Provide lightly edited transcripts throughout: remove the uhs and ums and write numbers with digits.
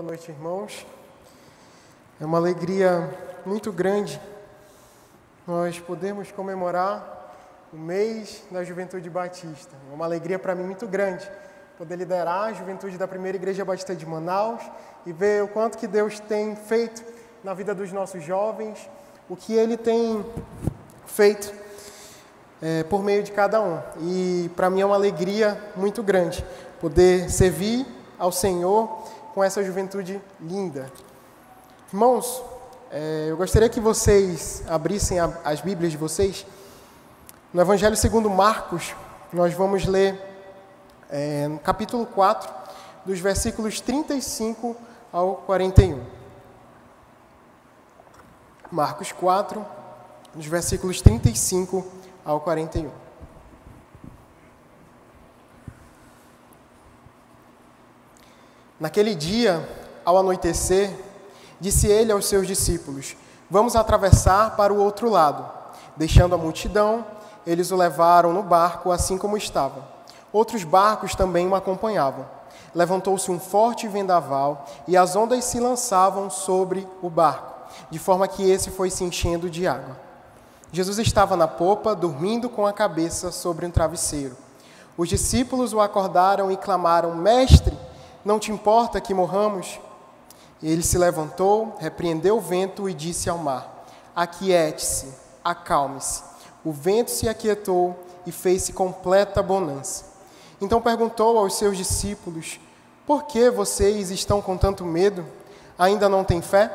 Boa noite, irmãos. É uma alegria muito grande nós podemos comemorar o mês da Juventude Batista. É uma alegria para mim muito grande poder liderar a juventude da Primeira Igreja Batista de Manaus e ver o quanto que Deus tem feito na vida dos nossos jovens, o que Ele tem feito por meio de cada um. E para mim é uma alegria muito grande poder servir ao Senhor com essa juventude linda. Irmãos, eu gostaria que vocês abrissem as Bíblias de vocês. No Evangelho segundo Marcos, nós vamos ler no capítulo 4, dos versículos 35 ao 41. Marcos 4, dos versículos 35 ao 41. Naquele dia, ao anoitecer, disse ele aos seus discípulos: vamos atravessar para o outro lado. Deixando a multidão, eles o levaram no barco assim como estava. Outros barcos também o acompanhavam. Levantou-se um forte vendaval e as ondas se lançavam sobre o barco, de forma que esse foi se enchendo de água. Jesus estava na popa, dormindo com a cabeça sobre um travesseiro. Os discípulos o acordaram e clamaram: Mestre, não te importa que morramos? Ele se levantou, repreendeu o vento e disse ao mar: aquiete-se, acalme-se. O vento se aquietou e fez-se completa bonança. Então perguntou aos seus discípulos: por que vocês estão com tanto medo? Ainda não têm fé?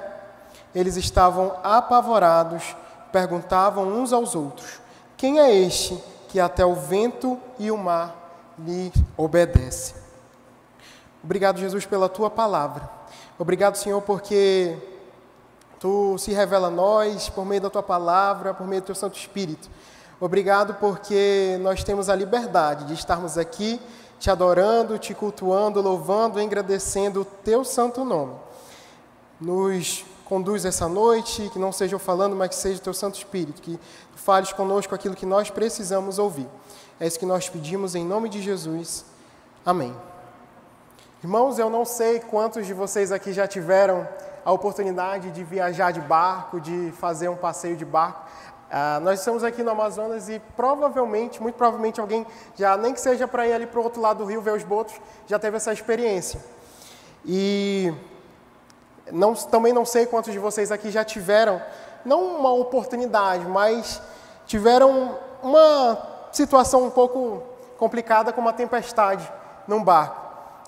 Eles estavam apavorados, perguntavam uns aos outros: quem é este que até o vento e o mar lhe obedecem? Obrigado, Jesus, pela Tua palavra. Obrigado, Senhor, porque Tu se revela a nós por meio da Tua palavra, por meio do Teu Santo Espírito. Obrigado porque nós temos a liberdade de estarmos aqui Te adorando, Te cultuando, louvando e agradecendo o Teu santo nome. Nos conduz essa noite, que não seja eu falando, mas que seja o Teu Santo Espírito, que Tu fales conosco aquilo que nós precisamos ouvir. É isso que nós pedimos em nome de Jesus. Amém. Irmãos, eu não sei quantos de vocês aqui já tiveram a oportunidade de viajar de barco, de fazer um passeio de barco. Nós estamos aqui no Amazonas e provavelmente, muito provavelmente alguém já, nem que seja para ir ali para o outro lado do rio ver os botos, já teve essa experiência. E também não sei quantos de vocês aqui já tiveram, não uma oportunidade, mas tiveram uma situação um pouco complicada com uma tempestade num barco.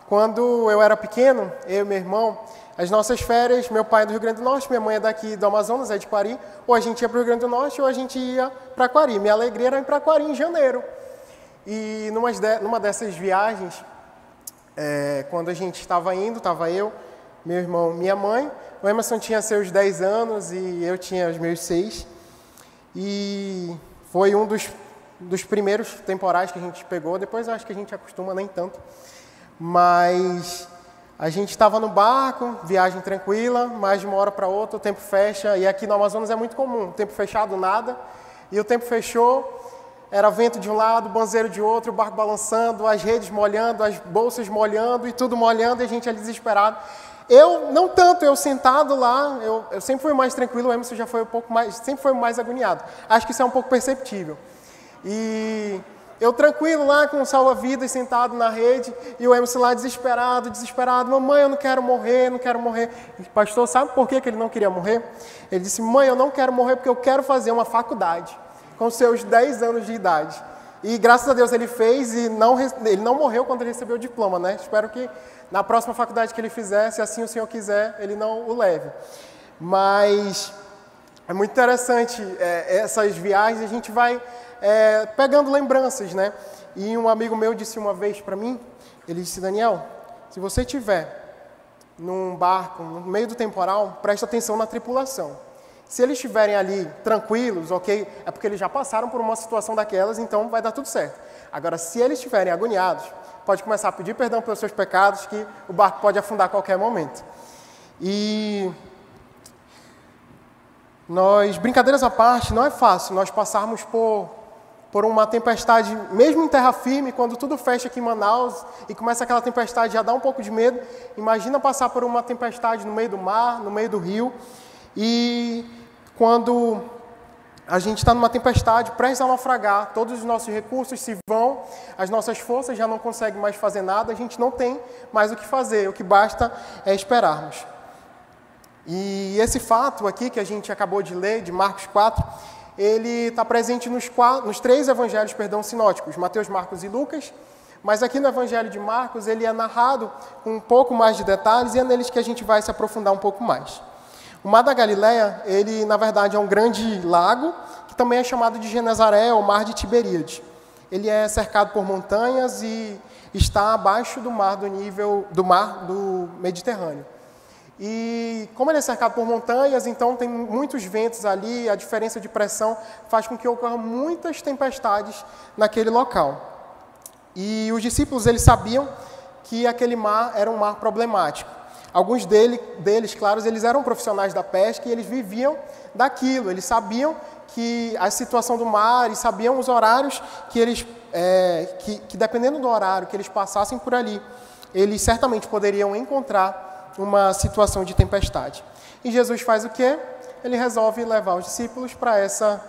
Quando eu era pequeno, eu e meu irmão, as nossas férias, meu pai é do Rio Grande do Norte, minha mãe é daqui do Amazonas, é de Quari, ou a gente ia para o Rio Grande do Norte ou a gente ia para Quari. Minha alegria era ir para Quari em janeiro. E numa dessas viagens, quando a gente estava indo, estava eu, meu irmão, minha mãe, o Emerson tinha seus 10 anos e eu tinha os meus 6. E foi um dos primeiros temporais que a gente pegou, depois eu acho que a gente acostuma, nem tanto. Mas a gente estava no barco, viagem tranquila, mais de uma hora para outra, o tempo fecha, e aqui no Amazonas é muito comum, o tempo fechado, nada, e o tempo fechou, era vento de um lado, banzeiro de outro, o barco balançando, as redes molhando, as bolsas molhando, e tudo molhando, e a gente ali desesperado. Eu, não tanto, eu sentado lá, eu sempre fui mais tranquilo, o Emerson já foi um pouco mais, sempre foi mais agoniado. Acho que isso é um pouco perceptível. E eu tranquilo lá com o salva-vidas sentado na rede e o Emerson lá desesperado, mamãe, eu não quero morrer. E, pastor, sabe por que ele não queria morrer? Ele disse: mãe, eu não quero morrer porque eu quero fazer uma faculdade com seus 10 anos de idade. E graças a Deus ele fez e ele não morreu quando ele recebeu o diploma, né? Espero que na próxima faculdade que ele fizer, se assim o Senhor quiser, ele não o leve. Mas é muito interessante essas viagens, a gente vai pegando lembranças, né? E um amigo meu disse uma vez para mim, ele disse: Daniel, se você estiver num barco, no meio do temporal, preste atenção na tripulação. Se eles estiverem ali tranquilos, ok, é porque eles já passaram por uma situação daquelas, então vai dar tudo certo. Agora, se eles estiverem agoniados, pode começar a pedir perdão pelos seus pecados, que o barco pode afundar a qualquer momento. E brincadeiras à parte, não é fácil nós passarmos por por uma tempestade, mesmo em terra firme, quando tudo fecha aqui em Manaus e começa aquela tempestade, já dá um pouco de medo. Imagina passar por uma tempestade no meio do mar, no meio do rio. E quando a gente está numa tempestade, prestes a naufragar, todos os nossos recursos se vão, as nossas forças já não conseguem mais fazer nada, a gente não tem mais o que fazer, o que basta é esperarmos. E esse fato aqui que a gente acabou de ler, de Marcos 4, ele está presente nos 3 evangelhos, sinóticos, Mateus, Marcos e Lucas, mas aqui no evangelho de Marcos ele é narrado com um pouco mais de detalhes e é neles que a gente vai se aprofundar um pouco mais. O Mar da Galileia, ele na verdade é um grande lago, que também é chamado de Genezaré, ou Mar de Tiberíades. Ele é cercado por montanhas e está abaixo do mar do nível do mar do Mediterrâneo. E como ele é cercado por montanhas, então tem muitos ventos ali, a diferença de pressão faz com que ocorram muitas tempestades naquele local. E os discípulos, eles sabiam que aquele mar era um mar problemático. Alguns deles, claro, eles eram profissionais da pesca e eles viviam daquilo. Eles sabiam que a situação do mar e sabiam os horários que eles, que dependendo do horário que eles passassem por ali, eles certamente poderiam encontrar uma situação de tempestade. E Jesus faz o quê? Ele resolve levar os discípulos para essa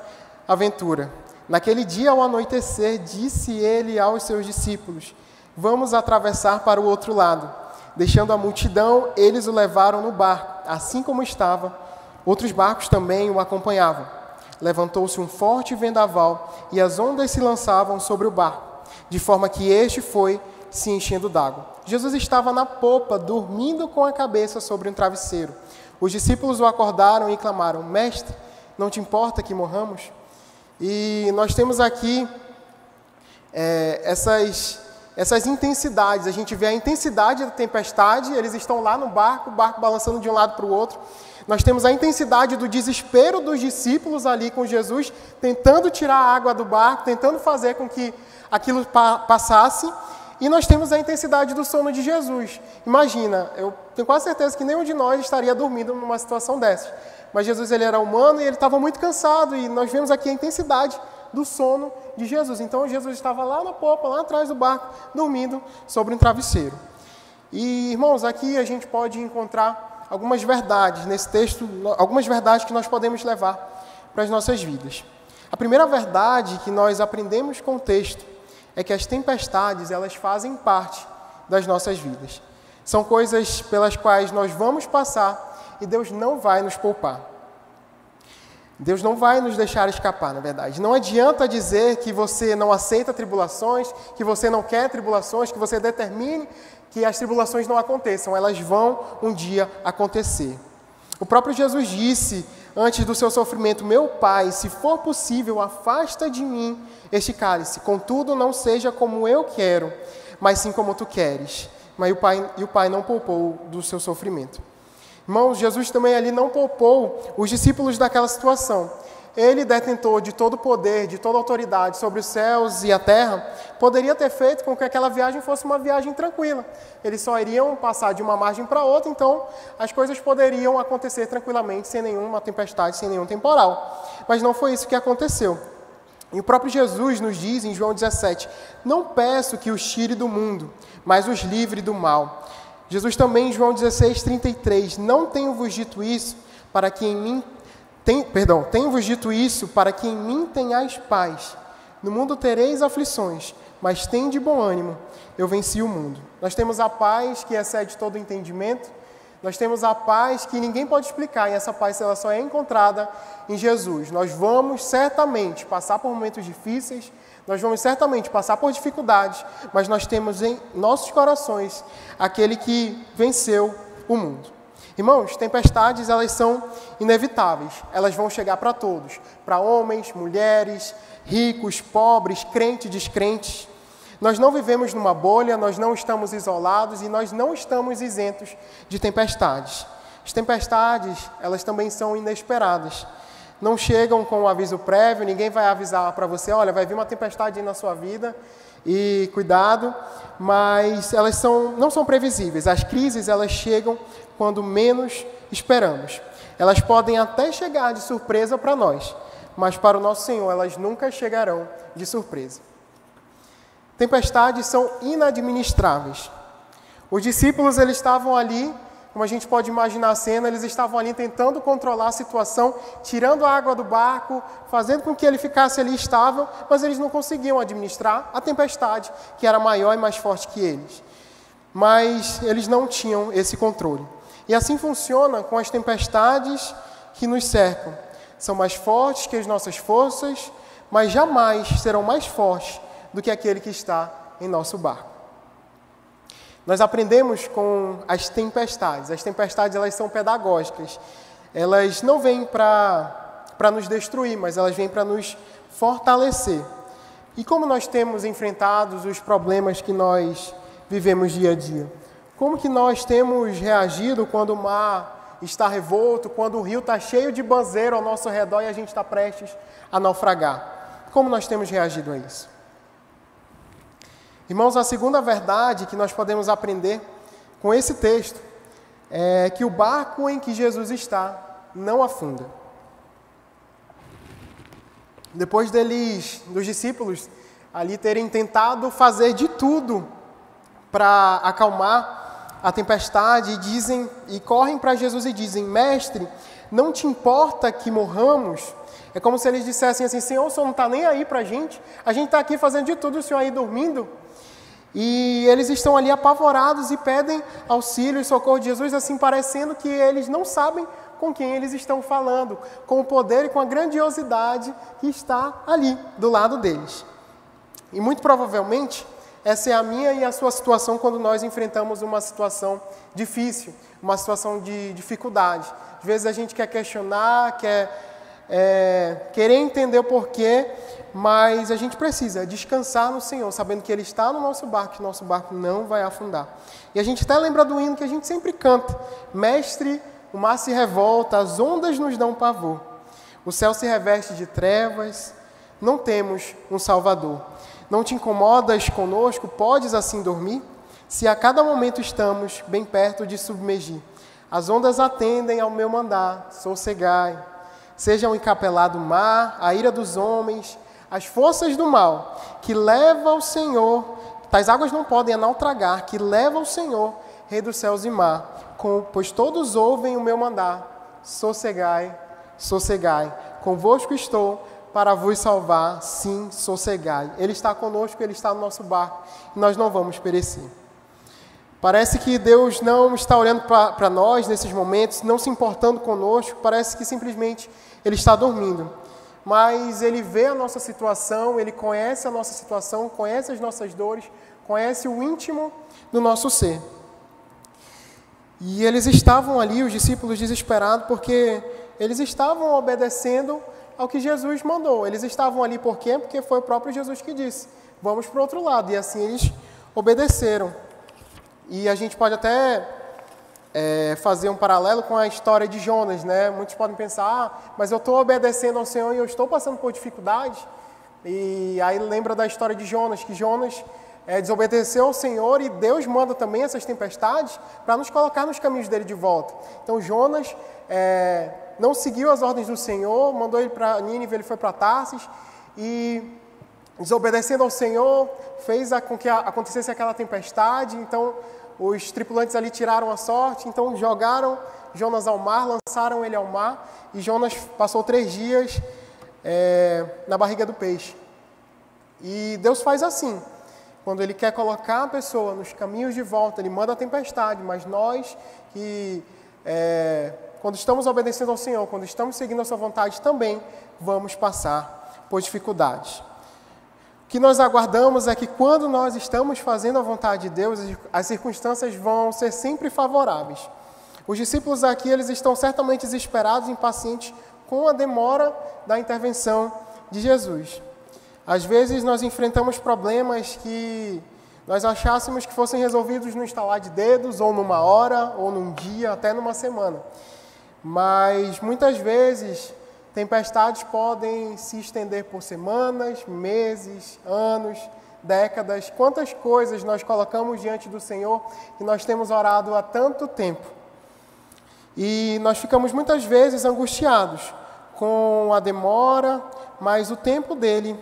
aventura. Naquele dia, ao anoitecer, disse ele aos seus discípulos: vamos atravessar para o outro lado. Deixando a multidão, eles o levaram no barco, assim como estava. Outros barcos também o acompanhavam. Levantou-se um forte vendaval e as ondas se lançavam sobre o barco, de forma que este foi se enchendo d'água. Jesus estava na popa, dormindo com a cabeça sobre um travesseiro. Os discípulos o acordaram e clamaram: mestre, não te importa que morramos? E nós temos aqui essas intensidades. A gente vê a intensidade da tempestade, eles estão lá no barco, o barco balançando de um lado para o outro. Nós temos a intensidade do desespero dos discípulos ali com Jesus, tentando tirar a água do barco, tentando fazer com que aquilo passasse. E nós temos a intensidade do sono de Jesus. Imagina, eu tenho quase certeza que nenhum de nós estaria dormindo numa situação dessa. Mas Jesus, ele era humano e ele estava muito cansado. E nós vemos aqui a intensidade do sono de Jesus. Então, Jesus estava lá na popa, lá atrás do barco, dormindo sobre um travesseiro. E, irmãos, aqui a gente pode encontrar algumas verdades nesse texto, algumas verdades que nós podemos levar para as nossas vidas. A primeira verdade que nós aprendemos com o texto é que as tempestades, elas fazem parte das nossas vidas. São coisas pelas quais nós vamos passar e Deus não vai nos poupar. Deus não vai nos deixar escapar, na verdade. Não adianta dizer que você não aceita tribulações, que você não quer tribulações, que você determine que as tribulações não aconteçam. Elas vão um dia acontecer. O próprio Jesus disse, antes do seu sofrimento: meu Pai, se for possível, afasta de mim este cálice. Contudo, não seja como eu quero, mas sim como tu queres. Mas o Pai não poupou do seu sofrimento. Irmãos, Jesus também ali não poupou os discípulos daquela situação. Ele, detentor de todo poder, de toda autoridade sobre os céus e a terra, poderia ter feito com que aquela viagem fosse uma viagem tranquila. Eles só iriam passar de uma margem para outra, então as coisas poderiam acontecer tranquilamente, sem nenhuma tempestade, sem nenhum temporal. Mas não foi isso que aconteceu. E o próprio Jesus nos diz em João 17, não peço que os tire do mundo, mas os livre do mal. Jesus também em João 16, 33, não tenho-vos dito isso para que em mim... tenho-vos dito isso para que em mim tenhais paz. No mundo tereis aflições, mas tende bom ânimo, eu venci o mundo. Nós temos a paz que excede todo o entendimento, nós temos a paz que ninguém pode explicar, e essa paz ela só é encontrada em Jesus. Nós vamos certamente passar por momentos difíceis, nós vamos certamente passar por dificuldades, mas nós temos em nossos corações aquele que venceu o mundo. Irmãos, tempestades, elas são inevitáveis. Elas vão chegar para todos. Para homens, mulheres, ricos, pobres, crentes, descrentes. Nós não vivemos numa bolha, nós não estamos isolados e nós não estamos isentos de tempestades. As tempestades, elas também são inesperadas. Não chegam com um aviso prévio, ninguém vai avisar para você, olha, vai vir uma tempestade aí na sua vida e cuidado, mas elas não são previsíveis. As crises, elas chegam quando menos esperamos. Elas podem até chegar de surpresa para nós, mas para o nosso Senhor elas nunca chegarão de surpresa. Tempestades são inadministráveis. Os discípulos, eles estavam ali, como a gente pode imaginar a cena, eles estavam ali tentando controlar a situação, tirando a água do barco, fazendo com que ele ficasse ali estável, mas eles não conseguiam administrar a tempestade, que era maior e mais forte que eles. Mas eles não tinham esse controle. E assim funciona com as tempestades que nos cercam. São mais fortes que as nossas forças, mas jamais serão mais fortes do que aquele que está em nosso barco. Nós aprendemos com as tempestades. As tempestades, elas são pedagógicas. Elas não vêm para nos destruir, mas elas vêm para nos fortalecer. E como nós temos enfrentado os problemas que nós vivemos dia a dia? Como que nós temos reagido quando o mar está revolto, quando o rio está cheio de banzeiro ao nosso redor e a gente está prestes a naufragar? Como nós temos reagido a isso? Irmãos, a segunda verdade que nós podemos aprender com esse texto é que o barco em que Jesus está não afunda. Depois dos discípulos ali terem tentado fazer de tudo para acalmar a tempestade, e correm para Jesus e dizem: Mestre, não te importa que morramos? É como se eles dissessem assim: Senhor, o Senhor não está nem aí para a gente está aqui fazendo de tudo, o Senhor aí dormindo. E eles estão ali apavorados e pedem auxílio e socorro de Jesus, assim parecendo que eles não sabem com quem eles estão falando, com o poder e com a grandiosidade que está ali do lado deles. E muito provavelmente essa é a minha e a sua situação quando nós enfrentamos uma situação difícil, uma situação de dificuldade. Às vezes a gente quer questionar, querer entender o porquê, mas a gente precisa descansar no Senhor, sabendo que Ele está no nosso barco, que o nosso barco não vai afundar. E a gente até lembra do hino que a gente sempre canta: Mestre, o mar se revolta, as ondas nos dão pavor, o céu se reveste de trevas, não temos um Salvador. Não te incomodas conosco, podes assim dormir? Se a cada momento estamos bem perto de submergir, as ondas atendem ao meu mandar, sossegai. Seja o encapelado mar, a ira dos homens, as forças do mal, que leva ao Senhor, tais águas não podem naufragar, que leva ao Senhor, Rei dos céus e mar, pois todos ouvem o meu mandar, sossegai, sossegai, convosco estou, para vos salvar, sim, sossegai. Ele está conosco, Ele está no nosso barco, e nós não vamos perecer. Parece que Deus não está olhando para nós nesses momentos, não se importando conosco, parece que simplesmente Ele está dormindo. Mas Ele vê a nossa situação, Ele conhece a nossa situação, conhece as nossas dores, conhece o íntimo do nosso ser. E eles estavam ali, os discípulos, desesperados, porque eles estavam obedecendo ao que Jesus mandou. Eles estavam ali por quê? Porque foi o próprio Jesus que disse: vamos para o outro lado. E assim eles obedeceram. E a gente pode até fazer um paralelo com a história de Jonas, né? Muitos podem pensar: mas eu estou obedecendo ao Senhor e eu estou passando por dificuldade. E aí lembra da história de Jonas, que Jonas desobedeceu ao Senhor e Deus manda também essas tempestades para nos colocar nos caminhos dele de volta. Então Jonas não seguiu as ordens do Senhor, mandou ele para Nínive, ele foi para Tarsis e, desobedecendo ao Senhor, fez com que acontecesse aquela tempestade. Então os tripulantes ali tiraram a sorte, então jogaram Jonas ao mar, lançaram ele ao mar, e Jonas passou 3 dias na barriga do peixe. E Deus faz assim: quando Ele quer colocar a pessoa nos caminhos de volta, Ele manda a tempestade, mas nós que, quando estamos obedecendo ao Senhor, quando estamos seguindo a sua vontade, também vamos passar por dificuldades. O que nós aguardamos é que quando nós estamos fazendo a vontade de Deus, as circunstâncias vão ser sempre favoráveis. Os discípulos aqui, eles estão certamente desesperados e impacientes com a demora da intervenção de Jesus. Às vezes nós enfrentamos problemas que nós achássemos que fossem resolvidos no estalar de dedos, ou numa hora, ou num dia, até numa semana. Mas muitas vezes tempestades podem se estender por semanas, meses, anos, décadas. Quantas coisas nós colocamos diante do Senhor e nós temos orado há tanto tempo. E nós ficamos muitas vezes angustiados com a demora, mas o tempo dele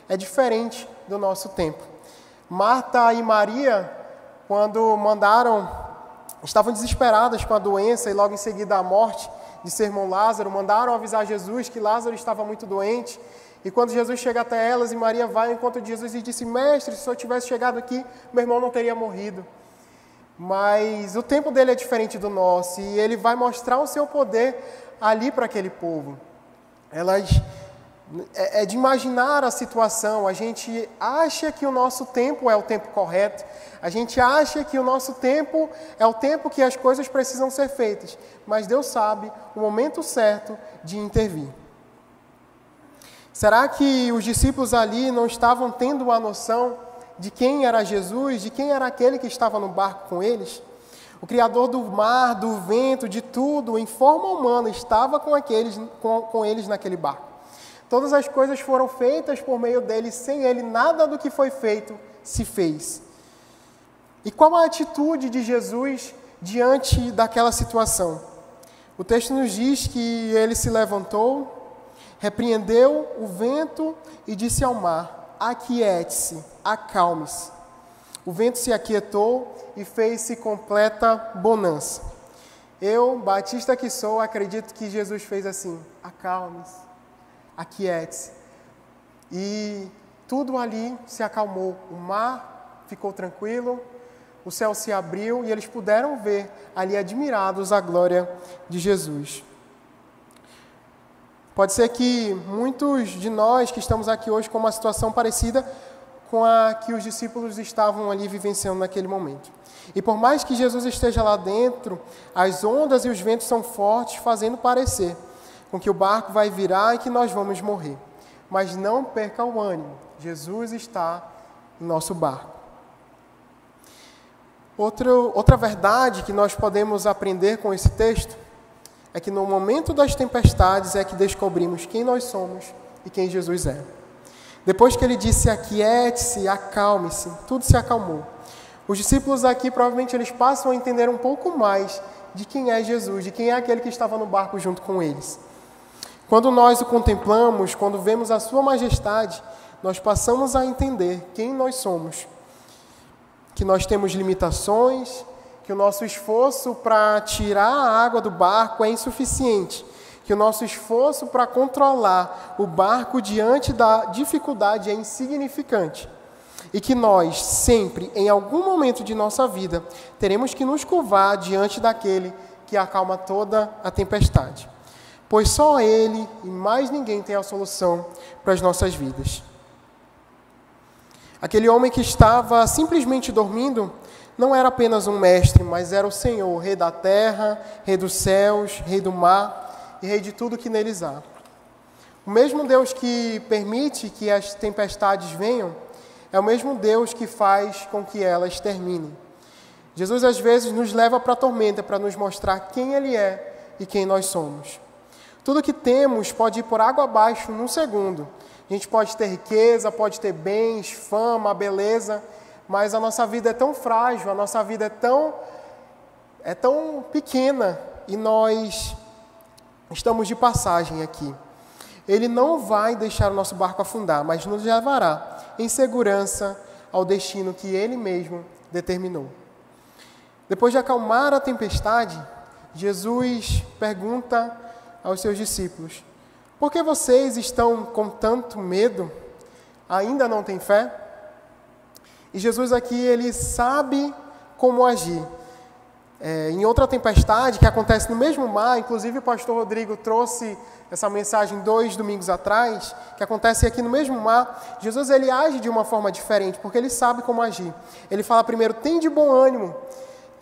é diferente do nosso tempo. Marta e Maria, quando estavam desesperadas com a doença e logo em seguida a morte de seu irmão Lázaro, mandaram avisar Jesus que Lázaro estava muito doente. E quando Jesus chega até elas e Maria vai ao encontro de Jesus e disse: Mestre, se eu tivesse chegado aqui, meu irmão não teria morrido. Mas o tempo dele é diferente do nosso e ele vai mostrar o seu poder ali para aquele povo. É de imaginar a situação. A gente acha que o nosso tempo é o tempo correto. A gente acha que o nosso tempo é o tempo que as coisas precisam ser feitas. Mas Deus sabe o momento certo de intervir. Será que os discípulos ali não estavam tendo a noção de quem era Jesus, de quem era aquele que estava no barco com eles? O Criador do mar, do vento, de tudo, em forma humana, estava com eles naquele barco. Todas as coisas foram feitas por meio dele, sem ele nada do que foi feito se fez. E qual a atitude de Jesus diante daquela situação? O texto nos diz que ele se levantou, repreendeu o vento e disse ao mar: aquiete-se, acalme-se. O vento se aquietou e fez-se completa bonança. Eu, batista que sou, acredito que Jesus fez assim: acalme-se, aquiete-se. E tudo ali se acalmou. O mar ficou tranquilo, o céu se abriu e eles puderam ver ali, admirados, a glória de Jesus. Pode ser que muitos de nós que estamos aqui hoje com uma situação parecida com a que os discípulos estavam ali vivenciando naquele momento. E por mais que Jesus esteja lá dentro, as ondas e os ventos são fortes, fazendo parecer com que o barco vai virar e que nós vamos morrer. Mas não perca o ânimo, Jesus está em nosso barco. Outra verdade que nós podemos aprender com esse texto é que no momento das tempestades é que descobrimos quem nós somos e quem Jesus é. Depois que ele disse aquiete-se, acalme-se, tudo se acalmou. Os discípulos aqui provavelmente eles passam a entender um pouco mais de quem é Jesus, de quem é aquele que estava no barco junto com eles. Quando nós o contemplamos, quando vemos a sua majestade, nós passamos a entender quem nós somos. Que nós temos limitações, que o nosso esforço para tirar a água do barco é insuficiente, que o nosso esforço para controlar o barco diante da dificuldade é insignificante e que nós sempre, em algum momento de nossa vida, teremos que nos curvar diante daquele que acalma toda a tempestade, pois só Ele e mais ninguém tem a solução para as nossas vidas. Aquele homem que estava simplesmente dormindo não era apenas um mestre, mas era o Senhor, Rei da terra, Rei dos céus, Rei do mar e Rei de tudo que neles há. O mesmo Deus que permite que as tempestades venham, é o mesmo Deus que faz com que elas terminem. Jesus às vezes nos leva para a tormenta para nos mostrar quem Ele é e quem nós somos. Tudo que temos pode ir por água abaixo num segundo. A gente pode ter riqueza, pode ter bens, fama, beleza, mas a nossa vida é tão frágil, a nossa vida é tão pequena e nós estamos de passagem aqui. Ele não vai deixar o nosso barco afundar, mas nos levará em segurança ao destino que Ele mesmo determinou. Depois de acalmar a tempestade, Jesus pergunta aos seus discípulos: por que vocês estão com tanto medo? Ainda não têm fé? E Jesus aqui, ele sabe como agir. Em outra tempestade que acontece no mesmo mar, inclusive o pastor Rodrigo trouxe essa mensagem 2 domingos atrás, que acontece aqui no mesmo mar, Jesus ele age de uma forma diferente, porque ele sabe como agir. Ele fala primeiro: tem de bom ânimo,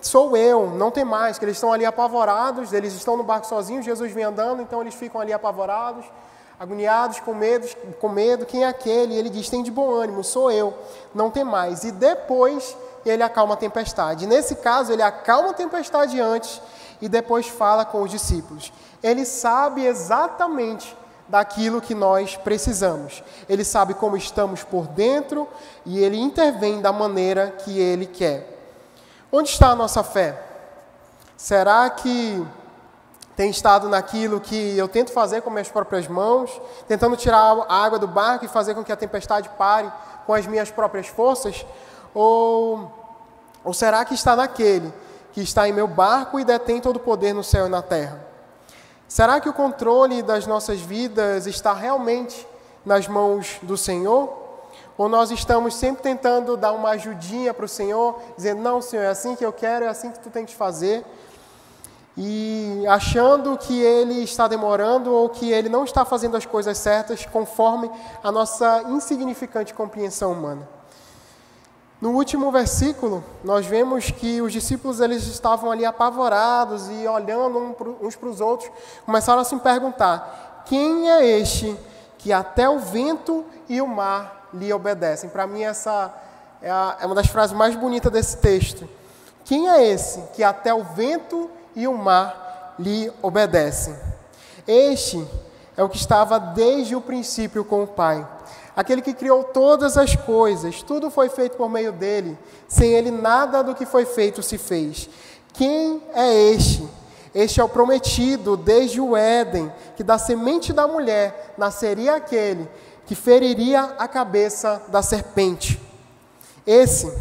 sou eu, não tem mais, que eles estão ali apavorados, eles estão no barco sozinhos, Jesus vem andando, então eles ficam ali apavorados, agoniados, com medo, quem é aquele? E ele diz: tem de bom ânimo, sou eu, não tem mais. E depois ele acalma a tempestade. Nesse caso, ele acalma a tempestade antes e depois fala com os discípulos. Ele sabe exatamente daquilo que nós precisamos. Ele sabe como estamos por dentro e ele intervém da maneira que ele quer. Onde está a nossa fé? Será que tem estado naquilo que eu tento fazer com minhas próprias mãos, tentando tirar a água do barco e fazer com que a tempestade pare com as minhas próprias forças? Ou será que está naquele que está em meu barco e detém todo o poder no céu e na terra? Será que o controle das nossas vidas está realmente nas mãos do Senhor? Ou nós estamos sempre tentando dar uma ajudinha para o Senhor, dizendo, não, Senhor, é assim que eu quero, é assim que tu tem que fazer, e achando que Ele está demorando ou que Ele não está fazendo as coisas certas conforme a nossa insignificante compreensão humana. No último versículo, nós vemos que os discípulos eles estavam ali apavorados e olhando uns para os outros, começaram a se perguntar, quem é este que até o vento e o mar lhe obedecem? Para mim, essa é uma das frases mais bonitas desse texto. Quem é esse que até o vento e o mar lhe obedecem? Este é o que estava desde o princípio com o Pai. Aquele que criou todas as coisas, tudo foi feito por meio dele. Sem ele, nada do que foi feito se fez. Quem é este? Este é o prometido desde o Éden, que da semente da mulher nasceria aquele que feriria a cabeça da serpente. Esse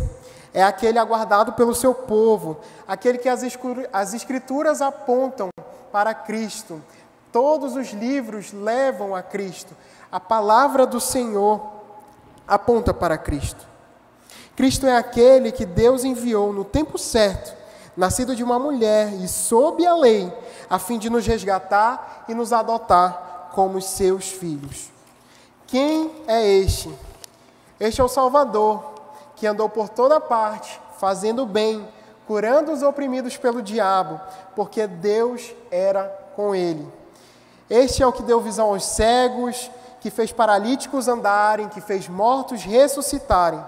é aquele aguardado pelo seu povo, aquele que as Escrituras apontam para Cristo. Todos os livros levam a Cristo. A palavra do Senhor aponta para Cristo. Cristo é aquele que Deus enviou no tempo certo, nascido de uma mulher e sob a lei, a fim de nos resgatar e nos adotar como seus filhos. Quem é este? Este é o Salvador, que andou por toda parte, fazendo o bem, curando os oprimidos pelo diabo, porque Deus era com ele. Este é o que deu visão aos cegos, que fez paralíticos andarem, que fez mortos ressuscitarem.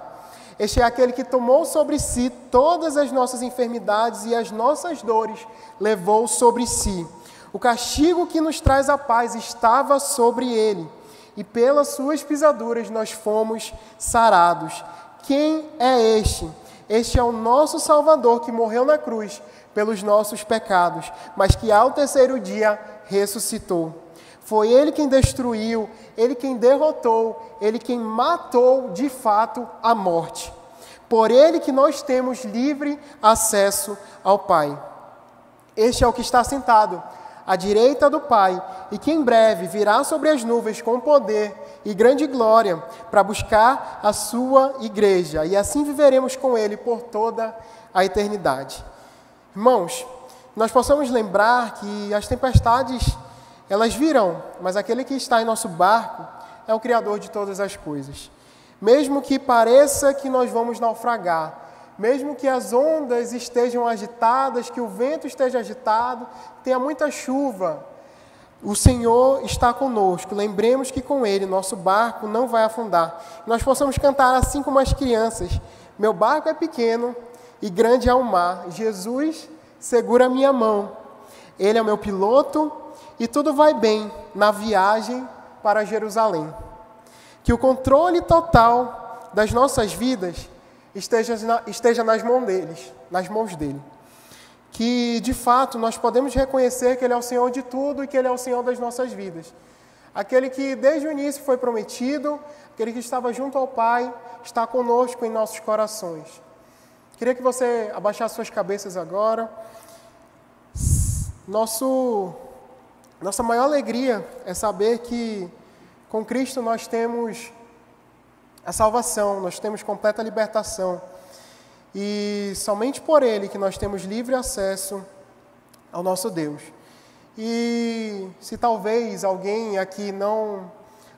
Este é aquele que tomou sobre si todas as nossas enfermidades e as nossas dores levou sobre si. O castigo que nos traz a paz estava sobre ele, e pelas suas pisaduras nós fomos sarados. Quem é este? Este é o nosso Salvador que morreu na cruz pelos nossos pecados, mas que ao terceiro dia ressuscitou. Foi Ele quem destruiu, Ele quem derrotou, Ele quem matou de fato a morte. Por Ele que nós temos livre acesso ao Pai. Este é o que está sentado à direita do Pai e que em breve virá sobre as nuvens com poder e grande glória para buscar a sua igreja. E assim viveremos com Ele por toda a eternidade. Irmãos, nós possamos lembrar que as tempestades elas virão, mas aquele que está em nosso barco é o Criador de todas as coisas. Mesmo que pareça que nós vamos naufragar, mesmo que as ondas estejam agitadas, que o vento esteja agitado, tenha muita chuva, o Senhor está conosco. Lembremos que com Ele nosso barco não vai afundar. Nós possamos cantar assim como as crianças: meu barco é pequeno e grande é o mar. Jesus segura a minha mão. Ele é o meu piloto e tudo vai bem na viagem para Jerusalém. Que o controle total das nossas vidas esteja nas mãos dele. Que, de fato, nós podemos reconhecer que Ele é o Senhor de tudo e que Ele é o Senhor das nossas vidas. Aquele que desde o início foi prometido, aquele que estava junto ao Pai, está conosco em nossos corações. Queria que você abaixasse suas cabeças agora. Nossa maior alegria é saber que com Cristo nós temos a salvação, nós temos completa libertação. E somente por Ele que nós temos livre acesso ao nosso Deus. E se talvez alguém aqui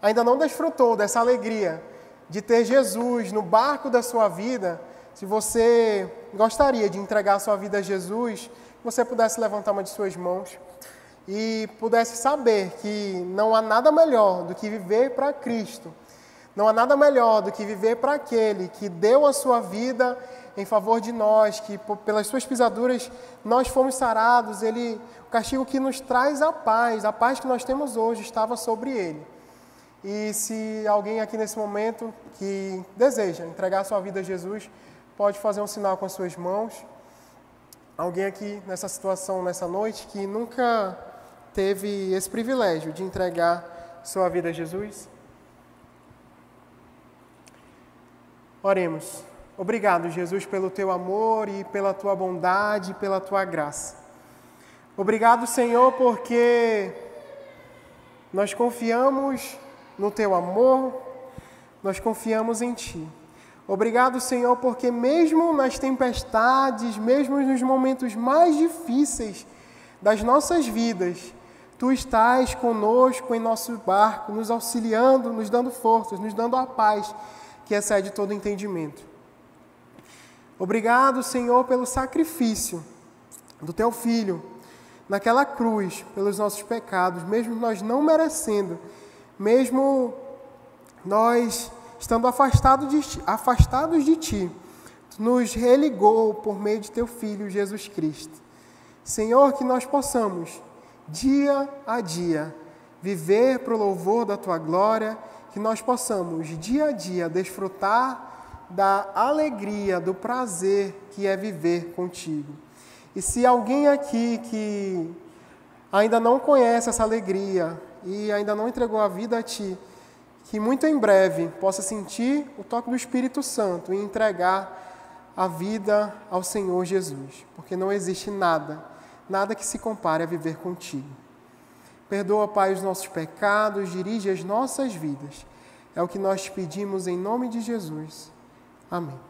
ainda não desfrutou dessa alegria de ter Jesus no barco da sua vida, se você gostaria de entregar a sua vida a Jesus, você pudesse levantar uma de suas mãos e pudesse saber que não há nada melhor do que viver para Cristo. Não há nada melhor do que viver para aquele que deu a sua vida em favor de nós, que pelas suas pisaduras nós fomos sarados. O castigo que nos traz a paz que nós temos hoje, estava sobre ele. E se alguém aqui nesse momento que deseja entregar a sua vida a Jesus, pode fazer um sinal com as suas mãos. Alguém aqui nessa situação, nessa noite, que nunca teve esse privilégio de entregar sua vida a Jesus? Oremos. Obrigado, Jesus, pelo teu amor e pela tua bondade e pela tua graça. Obrigado, Senhor, porque nós confiamos no teu amor, nós confiamos em ti. Obrigado, Senhor, porque mesmo nas tempestades, mesmo nos momentos mais difíceis das nossas vidas, tu estás conosco em nosso barco, nos auxiliando, nos dando forças, nos dando a paz que excede todo entendimento. Obrigado, Senhor, pelo sacrifício do teu Filho naquela cruz, pelos nossos pecados, mesmo nós não merecendo, mesmo nós estando afastados de ti, tu nos religou por meio de teu Filho, Jesus Cristo. Senhor, que nós possamos, dia a dia, viver para o louvor da tua glória, que nós possamos, dia a dia, desfrutar da alegria, do prazer que é viver contigo. E se alguém aqui que ainda não conhece essa alegria e ainda não entregou a vida a ti, que muito em breve possa sentir o toque do Espírito Santo e entregar a vida ao Senhor Jesus, porque não existe nada que se compare a viver contigo. Perdoa, Pai, os nossos pecados, dirige as nossas vidas. É o que nós te pedimos em nome de Jesus. Amém.